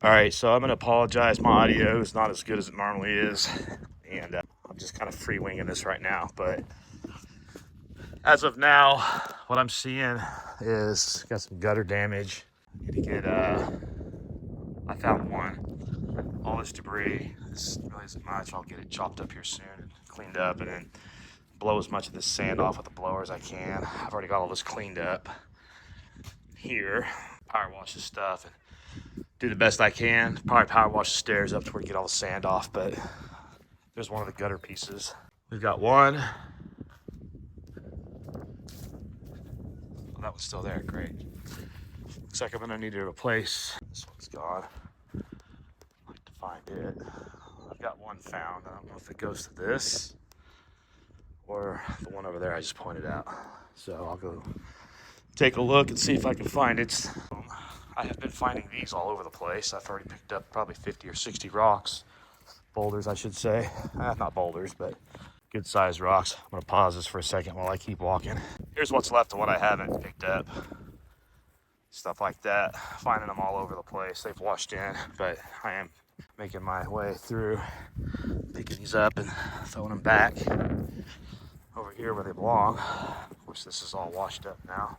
All right, so I'm gonna apologize. My audio is not as good as it normally is, and I'm just kind of free winging this right now. But as of now, what I'm seeing is got some gutter damage. Need to get. I found one. All this debris. This really isn't much. I'll get it chopped up here soon and cleaned up, and then blow as much of this sand off with the blower as I can. I've already got all this cleaned up here. Power wash this stuff and do the best I can. Probably power wash the stairs up to where you get all the sand off, but there's one of the gutter pieces. We've got one. Oh, that one's still there, great. Looks like I'm gonna need to replace. This one's gone. I'd like to find it. I've got one found. I don't know if it goes to this or the one over there I just pointed out. So I'll go take a look and see if I can find it. I have been finding these all over the place. I've already picked up probably 50 or 60 rocks. Boulders, I should say. Not boulders, but good sized rocks. I'm gonna pause this for a second while I keep walking. Here's what's left of what I haven't picked up. Stuff like that. Finding them all over the place. They've washed in, but I am making my way through, picking these up and throwing them back over here where they belong. Of course, this is all washed up now.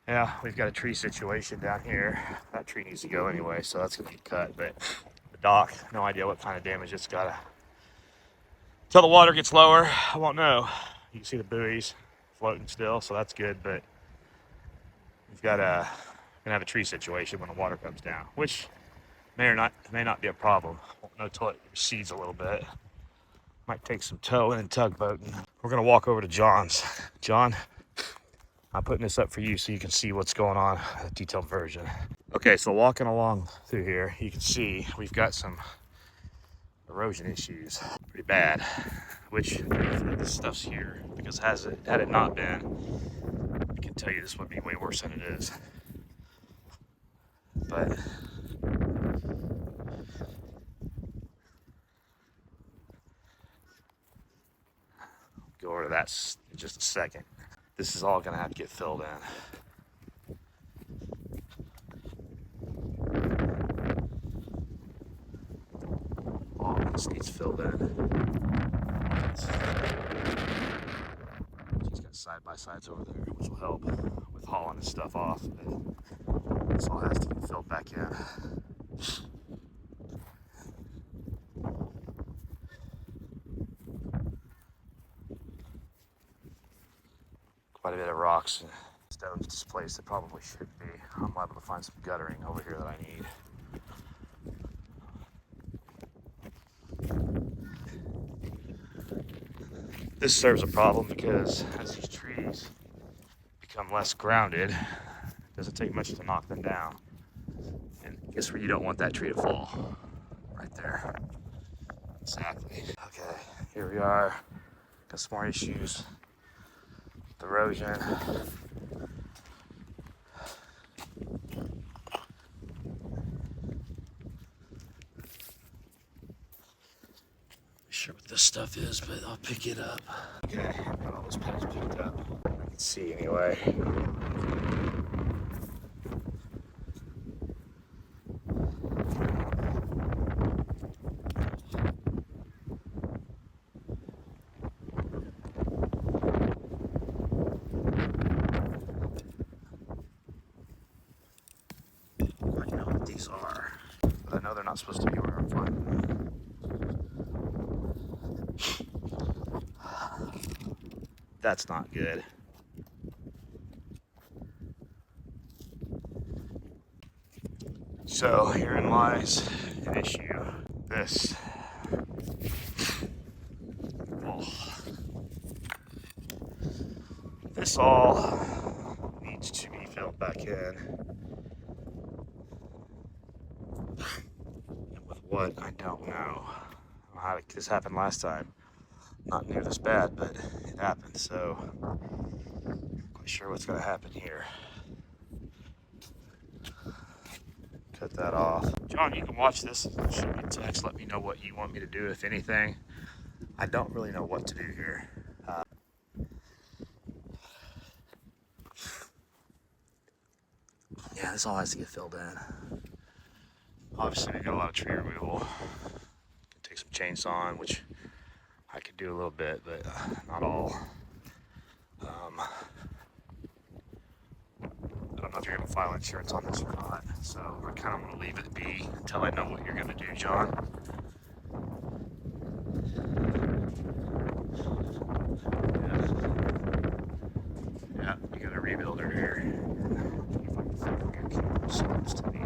Yeah, we've got a tree situation down here. That tree needs to go anyway, so that's gonna be cut. But the dock, no idea what kind of damage it's got. Until the water gets lower, I won't know. You can see the buoys floating still, so that's good. But we've got gonna have a tree situation when the water comes down, which may not be a problem. Won't know till it recedes a little bit. Might take some towing and tugboating. We're gonna walk over to John's. John, I'm putting this up for you so you can see what's going on, a detailed version. Okay, so walking along through here, you can see we've got some erosion issues, pretty bad, which this stuff's here, because had it not been, I can tell you this would be way worse than it is. But go over to that in just a second. This is all gonna have to get filled in. All this needs filled in. She's got side-by-sides over there, which will help with hauling this stuff off. But this all has to get filled back in. Quite a bit of rocks and stones displaced that probably shouldn't be. I'm liable to find some guttering over here that I need. This serves a problem because as these trees become less grounded, it doesn't take much to knock them down. And guess where you don't want that tree to fall? Right there. Exactly. Okay, here we are. Got some more issues. The erosion. Not sure what this stuff is, but I'll pick it up. Okay, got all those pennies picked up. I can see anyway. I know what these are, but I know they're not supposed to be where I'm finding them. That's not good. So herein lies an issue. This. Oh. This all needs to be filled back in. And with what, I don't know. I don't know how this happened last time. Not near this bad, but it happened, so I'm quite sure what's gonna happen here. Cut that off. John, you can watch this and shoot me a text. Let me know what you want me to do, if anything. I don't really know what to do here. Yeah, this all has to get filled in. Obviously, we got a lot of tree removal. Take some chainsaw, which I could do a little bit, but not all. I don't know if you're gonna file insurance on this or not, so I kind of want to leave it be until I know what you're gonna do, John. Yeah, you got a rebuilder here. If I can find where your camera seems to be.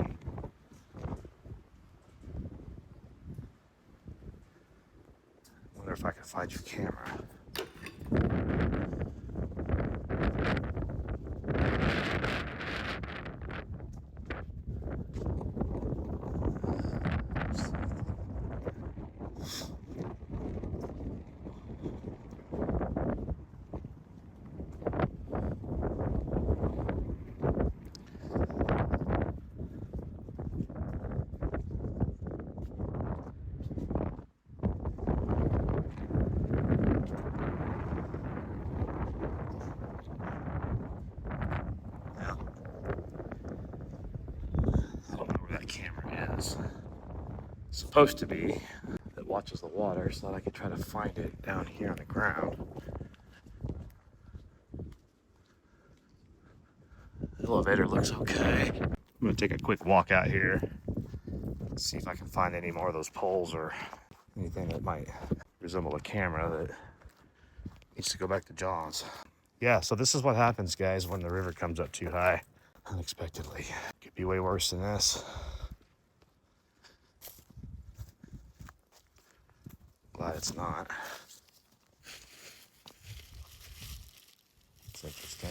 Wonder if I can find your camera. I don't know where that camera is. It's supposed to be that watches the water so that I could try to find it down here on the ground. The elevator looks okay. I'm gonna take a quick walk out here, see if I can find any more of those poles or anything that might resemble a camera that needs to go back to John's. Yeah, so this is what happens, guys, when the river comes up too high unexpectedly. Could be way worse than this. Glad it's not. It's interesting.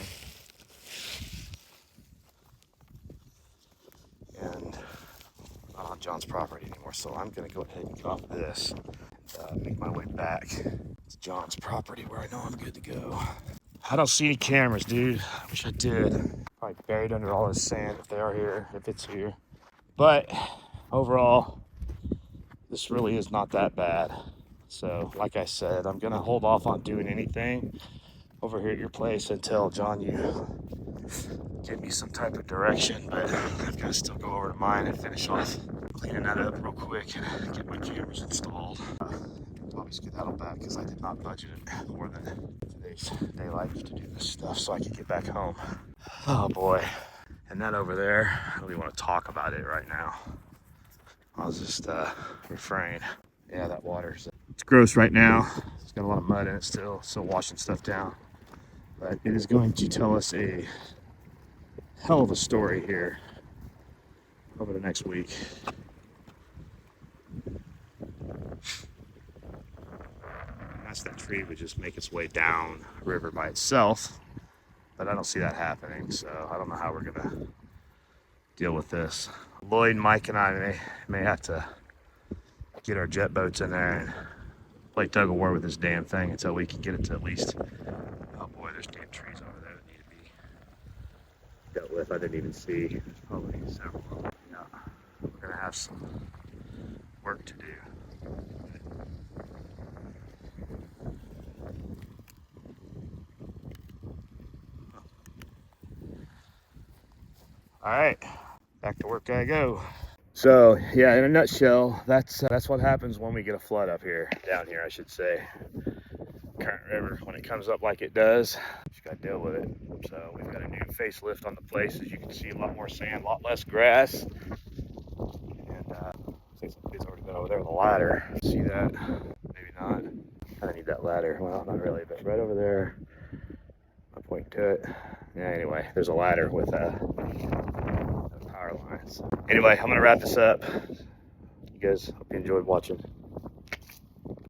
And not on John's property anymore, so I'm gonna go ahead and get off this and make my way back to John's property where I know I'm good to go. I don't see any cameras, dude. I wish I did. Probably buried under all this sand if they are here, if it's here. But overall, this really is not that bad. So, like I said, I'm gonna hold off on doing anything over here at your place until, John, you give me some type of direction. But I've got to still go over to mine and finish off cleaning that up real quick and get my cameras installed. Probably skedaddle back because I did not budget more than today's daylight to do this stuff so I could get back home. Oh boy. And that over there, I don't even want to talk about it right now. I'll just refrain. Yeah, that water's it's gross right now. It's got a lot of mud in it still washing stuff down. But it is going to tell us a hell of a story here over the next week. That's that tree would just make its way down river by itself, but I don't see that happening, so I don't know how we're gonna deal with this. Lloyd, Mike, and I may have to get our jet boats in there and play tug of war with this damn thing until we can get it to at least. Oh boy, there's damn trees over there that need to be dealt with. I didn't even see. There's probably several of them. Yeah, we're gonna have some work to do. All right, back to work I go. So yeah, in a nutshell, that's what happens when we get a flood up here, down here I should say. Current river, when it comes up like it does, just gotta deal with it. So we've got a new facelift on the place. As you can see, a lot more sand, a lot less grass. And I think somebody's already been over there with a ladder. See that? Maybe not. I need that ladder. Well, not really, but right over there. I'll point to it. Yeah, anyway, there's a ladder with power lines. Anyway, I'm gonna wrap this up. You guys, hope you enjoyed watching.